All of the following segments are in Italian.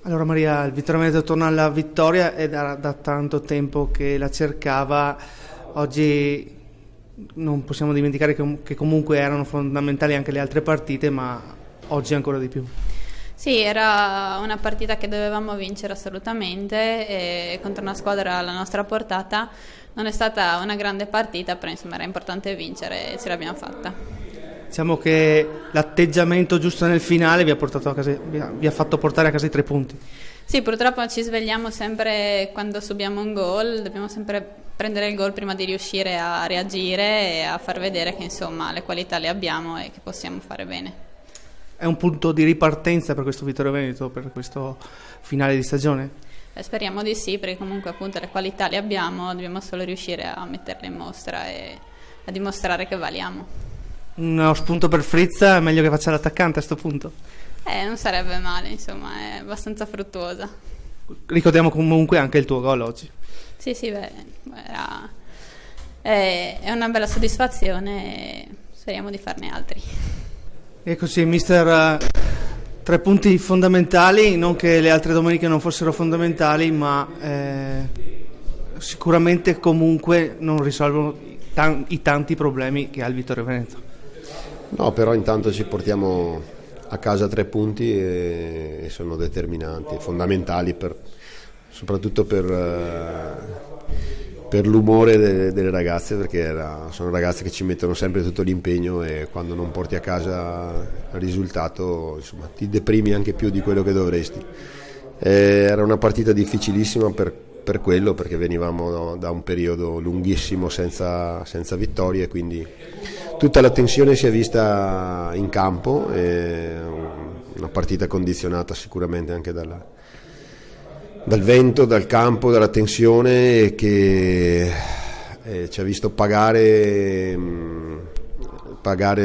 Allora Maria, il Vittorio Veneto torna alla vittoria e da tanto tempo che la cercava. Oggi non possiamo dimenticare che comunque erano fondamentali anche le altre partite, ma oggi ancora di più. Sì, era una partita che dovevamo vincere assolutamente e contro una squadra alla nostra portata. Non è stata una grande partita, però insomma era importante vincere e ce l'abbiamo fatta. Diciamo che l'atteggiamento giusto nel finale vi ha fatto portare a casa i 3 punti. Sì, purtroppo ci svegliamo sempre quando subiamo un gol, dobbiamo sempre prendere il gol prima di riuscire a reagire e a far vedere che insomma le qualità le abbiamo e che possiamo fare bene. È un punto di ripartenza per questo Vittorio Veneto, per questo finale di stagione? Speriamo di sì, perché comunque appunto le qualità le abbiamo, dobbiamo solo riuscire a metterle in mostra e a dimostrare che valiamo. Uno spunto per Frizza, è meglio che faccia l'attaccante a sto punto. Non sarebbe male, insomma, è abbastanza fruttuosa. Ricordiamo comunque anche il tuo gol oggi. Sì, beh, è una bella soddisfazione e speriamo di farne altri. E così, mister, 3 punti fondamentali, non che le altre domeniche non fossero fondamentali, ma sicuramente comunque non risolvono i tanti problemi che ha il Vittorio Veneto. No, però intanto ci portiamo a casa 3 punti e sono determinanti, fondamentali soprattutto per l'umore delle ragazze, perché sono ragazze che ci mettono sempre tutto l'impegno e quando non porti a casa il risultato, insomma, ti deprimi anche più di quello che dovresti. Era una partita difficilissima per quello, perché venivamo da un periodo lunghissimo senza vittorie, quindi tutta la tensione si è vista in campo, una partita condizionata sicuramente anche dal vento, dal campo, dalla tensione che ci ha visto pagare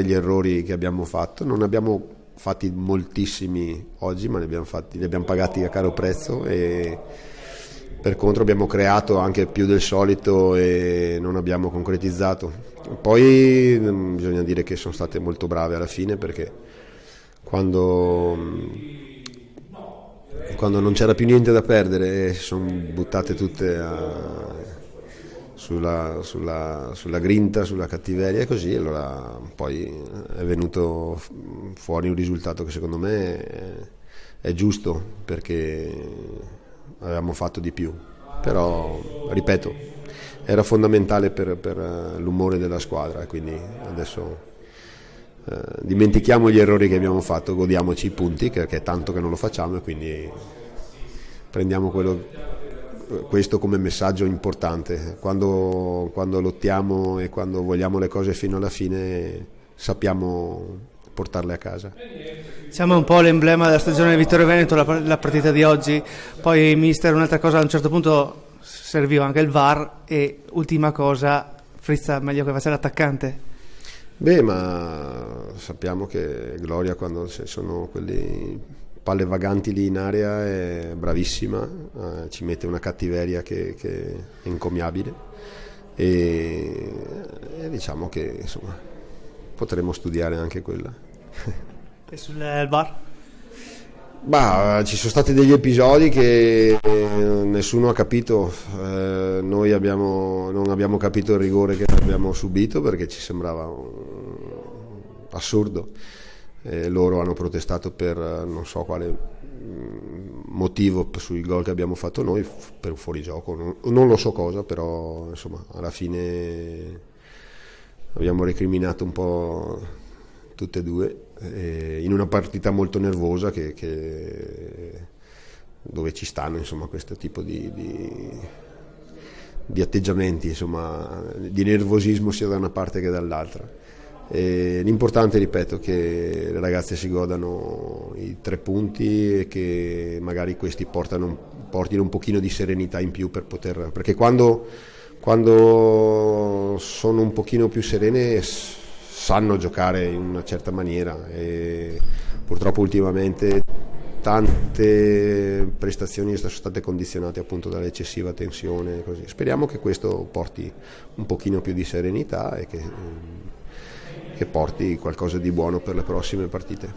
gli errori che abbiamo fatto. Non abbiamo fatti moltissimi oggi, ma li abbiamo pagati a caro prezzo e per contro abbiamo creato anche più del solito e non abbiamo concretizzato. Poi bisogna dire che sono state molto brave alla fine, perché quando non c'era più niente da perdere si sono buttate tutte sulla grinta, sulla cattiveria e così, allora poi è venuto fuori un risultato che secondo me è giusto, perché avevamo fatto di più, però ripeto, era fondamentale per l'umore della squadra, quindi adesso dimentichiamo gli errori che abbiamo fatto, godiamoci i punti, che è tanto che non lo facciamo, e quindi prendiamo questo come messaggio importante. Quando lottiamo e quando vogliamo le cose fino alla fine sappiamo portarle a casa. Siamo un po' l'emblema della stagione del Vittorio Veneto, la partita di oggi. Poi mister, un'altra cosa, a un certo punto serviva anche il VAR, e ultima cosa, Frizza meglio che faccia l'attaccante? Beh, ma sappiamo che Gloria, quando sono quelli palle vaganti lì in area, è bravissima, ci mette una cattiveria che è encomiabile, e diciamo che insomma potremmo studiare anche quella. E sul VAR? Bah, ci sono stati degli episodi che nessuno ha capito, noi non abbiamo capito il rigore che abbiamo subito, perché ci sembrava assurdo. Loro hanno protestato per non so quale motivo sui gol che abbiamo fatto noi, per un fuorigioco, non lo so cosa, però insomma alla fine abbiamo recriminato un po' tutte e due, in una partita molto nervosa dove ci stanno insomma questo tipo di atteggiamenti, insomma, di nervosismo sia da una parte che dall'altra. L'importante, ripeto, che le ragazze si godano i 3 punti e che magari questi portino un pochino di serenità in più, perché quando sono un pochino più serene sanno giocare in una certa maniera, e purtroppo ultimamente tante prestazioni sono state condizionate appunto dall'eccessiva tensione, così. Speriamo che questo porti un pochino più di serenità e che porti qualcosa di buono per le prossime partite.